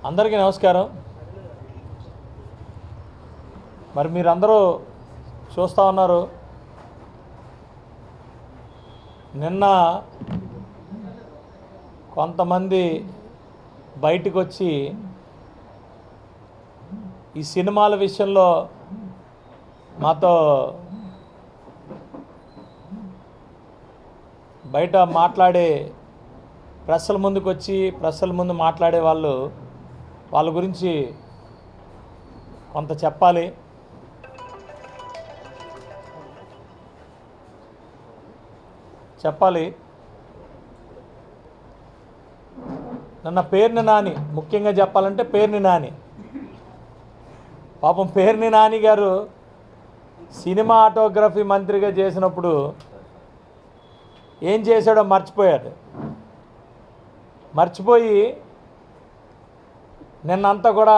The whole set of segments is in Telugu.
అందరికీ నమస్కారం. మరి మీరందరూ చూస్తూ ఉన్నారు, నిన్న కొంతమంది బయటకు వచ్చి ఈ సినిమాల విషయంలో మాతో బయట మాట్లాడే ప్రెస్ల ముందుకు వచ్చి ప్రెస్ల ముందు మాట్లాడే వాళ్ళ గురించి కొంత చెప్పాలి. నన్న పేర్ని నాని, ముఖ్యంగా చెప్పాలంటే పేర్ని నాని, పాపం పేర్ని నాని గారు సినిమాటోగ్రఫీ మంత్రిగా చేసినప్పుడు ఏం చేశాడో మర్చిపోయి నిన్నంతా కూడా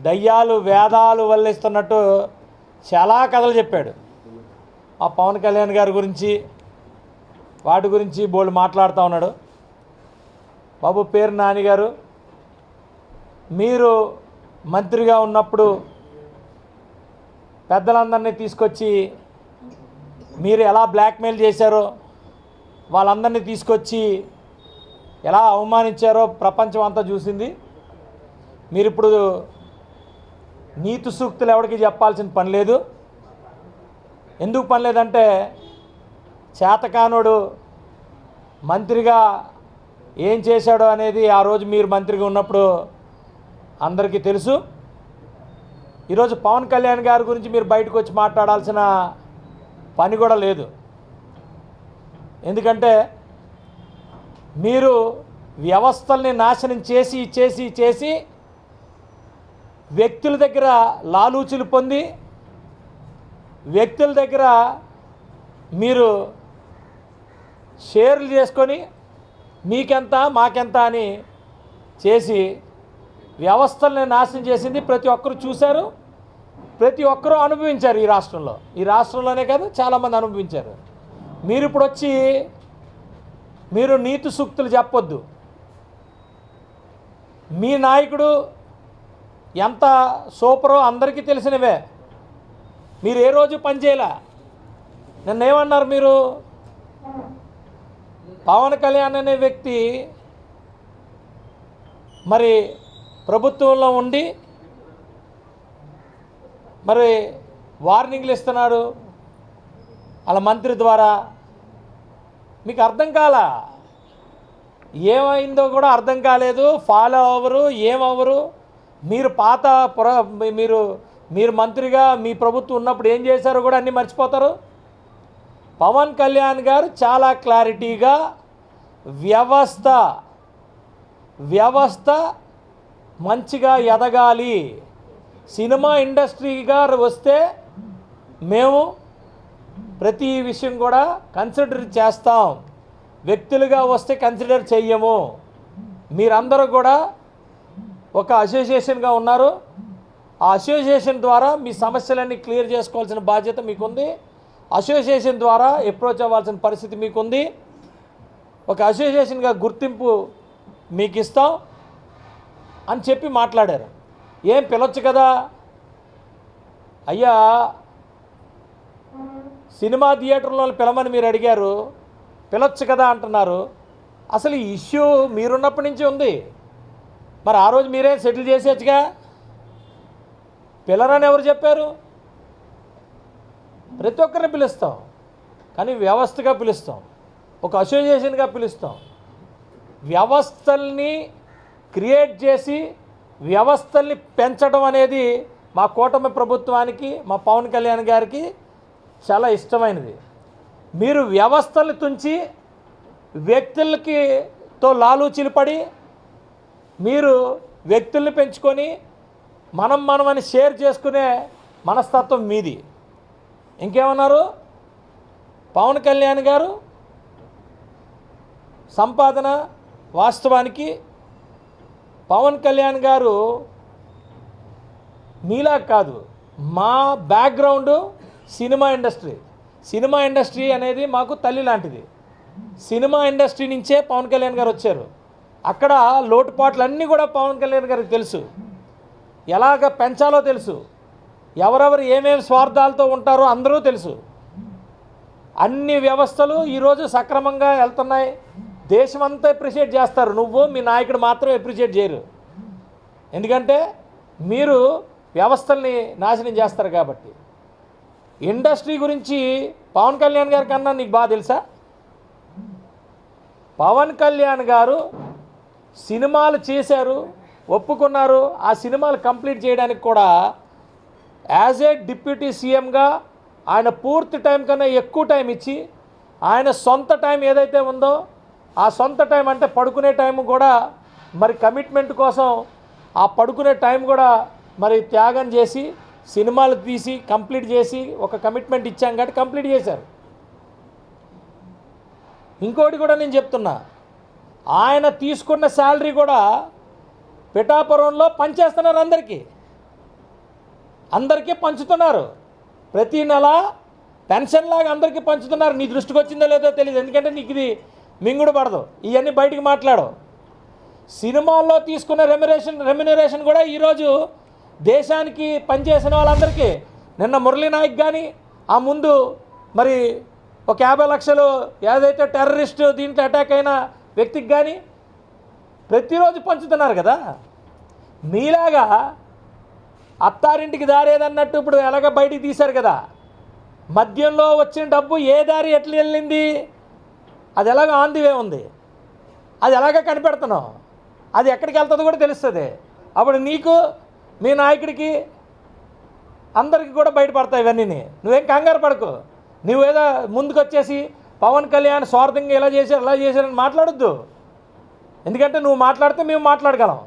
దయ్యాలు వేదాలు వల్లిస్తున్నట్టు చాలా కథలు చెప్పాడు. ఆ పవన్ కళ్యాణ్ గారి గురించి వాటి గురించి బోల్డ్ మాట్లాడుతూ ఉన్నాడు. బాబు పేరు నాని గారు, మీరు మంత్రిగా ఉన్నప్పుడు పెద్దలందరినీ తీసుకొచ్చి మీరు ఎలా బ్లాక్మెయిల్ చేశారో, వాళ్ళందరినీ తీసుకొచ్చి ఎలా అవమానించారో ప్రపంచం అంతా చూసింది. మీరు ఇప్పుడు నీతి సూక్తులు ఎవరికి చెప్పాల్సిన పని లేదు. ఎందుకు పని లేదంటే, చేతకానుడు మంత్రిగా ఏం చేశాడో అనేది ఆ రోజు మీరు మంత్రిగా ఉన్నప్పుడు అందరికీ తెలుసు. ఈరోజు పవన్ కళ్యాణ్ గారి గురించి మీరు బయటకు వచ్చి మాట్లాడాల్సిన పని కూడా లేదు. ఎందుకంటే మీరు వ్యవస్థల్ని నాశనం చేసి వ్యక్తుల దగ్గర లాలూచులు పొంది, వ్యక్తుల దగ్గర మీరు షేర్లు చేసుకొని మీకెంత మాకెంత అని చేసి వ్యవస్థల్ని నాశనం చేసింది ప్రతి ఒక్కరు చూశారు, ప్రతి ఒక్కరూ అనుభవించారు. ఈ రాష్ట్రంలోనే కాదు, చాలామంది అనుభవించారు. మీరు ఇప్పుడు వచ్చి మీరు నీతి సూక్తులు చెప్పొద్దు. మీ నాయకుడు ఎంత సూపరో అందరికీ తెలిసినవే. మీరు ఏ రోజు పనిచేయలే. నిన్నేమన్నారు మీరు? పవన్ కళ్యాణ్ అనే వ్యక్తి మరి ప్రభుత్వంలో ఉండి మరి వార్నింగ్లు ఇస్తున్నాడు వాళ్ళ మంత్రి ద్వారా. మీకు అర్థం కాలా, ఏమైందో కూడా అర్థం కాలేదు, ఫాలో అవ్వరు, ఏమవ్వరు. మీరు మీరు మంత్రిగా మీ ప్రభుత్వం ఉన్నప్పుడు ఏం చేశారో కూడా అన్నీ మర్చిపోతారు. పవన్ కళ్యాణ్ గారు చాలా క్లారిటీగా వ్యవస్థ మంచిగా ఎదగాలి, సినిమా ఇండస్ట్రీగా వస్తే మేము ప్రతి విషయం కూడా కన్సిడర్ చేస్తాం, వ్యక్తులుగా వస్తే కన్సిడర్ చెయ్యము. మీరందరూ కూడా ఒక అసోసియేషన్గా ఉన్నారు. ఆ అసోసియేషన్ ద్వారా మీ సమస్యలన్నీ క్లియర్ చేసుకోవాల్సిన బాధ్యత మీకుంది. అసోసియేషన్ ద్వారా అప్రోచ్ అవ్వాల్సిన పరిస్థితి మీకుంది. ఒక అసోసియేషన్గా గుర్తింపు మీకు ఇస్తాం అని చెప్పి మాట్లాడారు. ఏం పిలవచ్చు కదా అయ్యా, సినిమా థియేటర్లో పిలమని మీరు అడిగారు, పిలవచ్చు కదా అంటున్నారు. అసలు ఈ ఇష్యూ మీరున్నప్పటి నుంచి ఉంది. మరి ఆ రోజు మీరే సెటిల్ చేసేచ్చుగా. పిల్లరని ఎవరు చెప్పారు? ప్రతి ఒక్కరిని పిలుస్తాం, కానీ వ్యవస్థగా పిలుస్తాం, ఒక అసోసియేషన్గా పిలుస్తాం. వ్యవస్థల్ని క్రియేట్ చేసి వ్యవస్థల్ని పెంచడం అనేది మా కూటమి ప్రభుత్వానికి, మా పవన్ కళ్యాణ్ గారికి చాలా ఇష్టమైనది. మీరు వ్యవస్థలు తుంచి వ్యక్తులతో లాలూచీలు పడి మీరు వ్యక్తుల్ని పెంచుకొని మనమని షేర్ చేసుకునే మనస్తత్వం మీది. ఇంకేమన్నారు? పవన్ కళ్యాణ్ గారు సంపాదన వాస్తవానికి పవన్ కళ్యాణ్ గారు మీలా కాదు. మా బ్యాక్గ్రౌండ్ సినిమా ఇండస్ట్రీ అనేది మాకు తల్లి లాంటిది. సినిమా ఇండస్ట్రీ నుంచే పవన్ కళ్యాణ్ గారు వచ్చారు. అక్కడ లోటుపాట్లన్నీ కూడా పవన్ కళ్యాణ్ గారికి తెలుసు, ఎలాగ పెంచాలో తెలుసు, ఎవరెవరు ఏమేమి స్వార్థాలతో ఉంటారో అందరూ తెలుసు. అన్ని వ్యవస్థలు ఈరోజు సక్రమంగా వెళ్తున్నాయి. దేశమంతా అప్రిషియేట్ చేస్తారు, నువ్వు మీ నాయకుడు మాత్రం అప్రిషియేట్ చేయరు. ఎందుకంటే మీరు వ్యవస్థల్ని నాశనం చేస్తారు కాబట్టి. ఇండస్ట్రీ గురించి పవన్ కళ్యాణ్ గారి కన్నా నీకు బాగా తెలుసా? పవన్ కళ్యాణ్ గారు సినిమాలు చేశారు, ఒప్పుకున్నారు. ఆ సినిమాలు కంప్లీట్ చేయడానికి కూడా యాజ్ ఏ డిప్యూటీ సీఎంగా ఆయన పూర్తి టైం కన్నా ఎక్కువ టైం ఇచ్చి, ఆయన సొంత టైం ఏదైతే ఉందో ఆ సొంత టైం అంటే పడుకునే టైం కూడా మరి కమిట్మెంట్ కోసం ఆ పడుకునే టైం కూడా మరి త్యాగం చేసి సినిమాలు తీసి కంప్లీట్ చేసి ఒక కమిట్మెంట్ ఇచ్చాం కాబట్టి కంప్లీట్ చేశారు. ఇంకోటి కూడా నేను చెప్తున్నా, ఆయన తీసుకున్న శాలరీ కూడా పిఠాపురంలో పంచేస్తున్నారు, అందరికీ పంచుతున్నారు. ప్రతి నెల పెన్షన్ లాగా అందరికీ పంచుతున్నారు. నీ దృష్టికి వచ్చిందో లేదో తెలియదు, ఎందుకంటే నీకు ఇది మింగుడు పడదు, ఇవన్నీ బయటికి మాట్లాడు. సినిమాల్లో తీసుకున్న రెమ్యునరేషన్ కూడా ఈరోజు దేశానికి పనిచేసిన వాళ్ళందరికీ, నిన్న మురళీ నాయక్ కానీ ఆ ముందు మరి ఒక 50 లక్షలు ఏదైతే టెర్రరిస్ట్ దీంట్లో అటాక్ అయిన వ్యక్తికి కానీ ప్రతిరోజు పంచుతున్నారు కదా. మీలాగా అత్తారింటికి దారేదన్నట్టు ఇప్పుడు ఎలాగ బయటికి తీశారు కదా, మద్యంలో వచ్చిన డబ్బు ఏ దారి ఎట్లా వెళ్ళింది, అది ఎలాగ ఆన్ ది వే ఉంది, అది ఎలాగ కనిపెడుతున్నావు, అది ఎక్కడికి వెళ్తుందో కూడా తెలుస్తుంది. అప్పుడు నీకు మీ నాయకుడికి అందరికీ కూడా బయటపడతాయి ఇవన్నీ. నువ్వేం కంగారు పడకు. నువ్వేదో ముందుకు వచ్చేసి పవన్ కళ్యాణ్ స్వార్థంగా ఇలా చేశారు అలా చేశారని మాట్లాడొద్దు. ఎందుకంటే నువ్వు మాట్లాడితే మేము మాట్లాడగలం.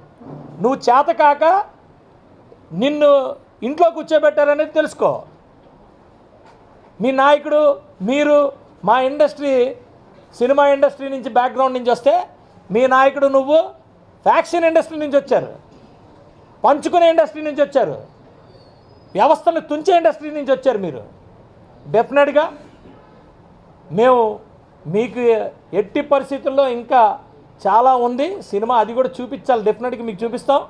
నువ్వు చేత కాక నిన్ను ఇంట్లో కూర్చోబెట్టారనేది తెలుసుకో. మీ నాయకుడు మీరు మా ఇండస్ట్రీ సినిమా ఇండస్ట్రీ నుంచి బ్యాక్గ్రౌండ్ నుంచి వస్తే, మీ నాయకుడు నువ్వు ఫ్యాక్షన్ ఇండస్ట్రీ నుంచి వచ్చారు, పంచుకునే ఇండస్ట్రీ నుంచి వచ్చారు, వ్యవస్థను తుంచే ఇండస్ట్రీ నుంచి వచ్చారు. మీరు డెఫినెట్గా మేము మీకు ఎట్టి పరిస్థితుల్లో ఇంకా చాలా ఉంది సినిమా, అది కూడా చూపించాలి. డెఫినెట్గా మీకు చూపిస్తాం,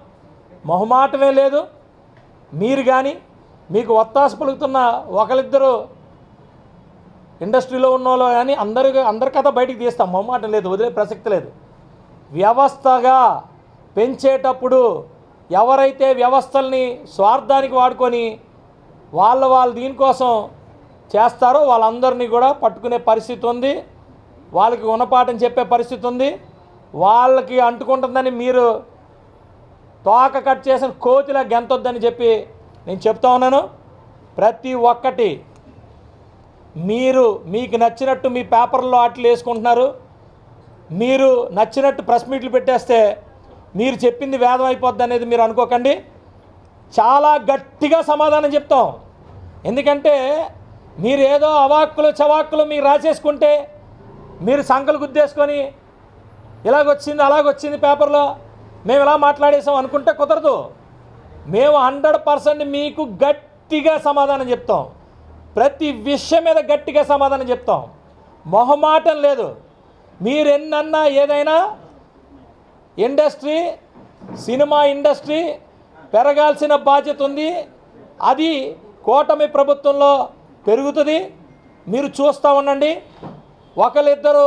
మొహమాటమే లేదు. మీరు కానీ మీకు ఒత్తాస పలుకుతున్న ఒకరిద్దరు ఇండస్ట్రీలో ఉన్న వాళ్ళు కానీ అందరి కథ బయటికి తీస్తాం, మొహమాటం లేదు, వదిలే ప్రసక్తి లేదు. వ్యవస్థగా పెంచేటప్పుడు ఎవరైతే వ్యవస్థల్ని స్వార్థానికి వాడుకొని వాళ్ళ దీనికోసం చేస్తారో వాళ్ళందరినీ కూడా పట్టుకునే పరిస్థితి ఉంది, వాళ్ళకి గుణపాఠం చెప్పే పరిస్థితి ఉంది. వాళ్ళకి అంటుకుంటుందని మీరు తోక కట్ చేసిన కోతిలా గెంతొద్దని చెప్పి నేను చెప్తా ఉన్నాను. ప్రతి ఒక్కటి మీకు నచ్చినట్టు మీ పేపర్లో ఆటలు వేసుకుంటున్నారు. మీరు నచ్చినట్టు ప్రెస్ మీట్లు పెట్టేస్తే మీరు చెప్పింది వేదం అయిపోద్ది అనేది మీరు అనుకోకండి. చాలా గట్టిగా సమాధానం చెప్తాం. ఎందుకంటే మీరు ఏదో అవాక్కులు చవాక్కులు మీరు రాసేసుకుంటే, మీరు సంకలు గుద్దేసుకొని ఇలాగొచ్చింది అలాగొచ్చింది పేపర్లో మేము ఇలా మాట్లాడేసాం అనుకుంటే కుదరదు. మేము 100% మీకు గట్టిగా సమాధానం చెప్తాం, ప్రతి విషయం మీద గట్టిగా సమాధానం చెప్తాం, మొహమాటం లేదు. మీరు ఎన్నన్నా ఏదైనా ఇండస్ట్రీ సినిమా ఇండస్ట్రీ పెరగాల్సిన బాధ్యత ఉంది. అది కూటమి ప్రభుత్వంలో పెరుగుతుంది. మీరు చూస్తూ ఉండండి. ఒకరిద్దరు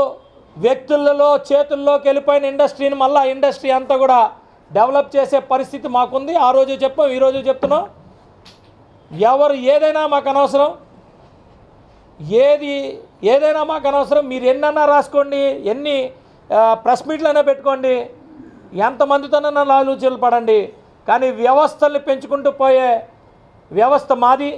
వ్యక్తులలో చేతుల్లోకి వెళ్ళిపోయిన ఇండస్ట్రీని మళ్ళీ ఇండస్ట్రీ అంతా కూడా డెవలప్ చేసే పరిస్థితి మాకుంది. ఆ రోజు చెప్పాం, ఈరోజు చెప్తున్నాం. ఎవరు ఏదైనా మాకు అనవసరం, ఏదైనా మాకు అనవసరం. మీరు ఎన్నన్నా రాసుకోండి, ఎన్ని ప్రెస్ మీట్లైనా పెట్టుకోండి, ఎంతమందితోనైనా లాలూచీలు పడండి, కానీ వ్యవస్థల్ని పెంచుకుంటూ పోయే వ్యవస్థ మాది.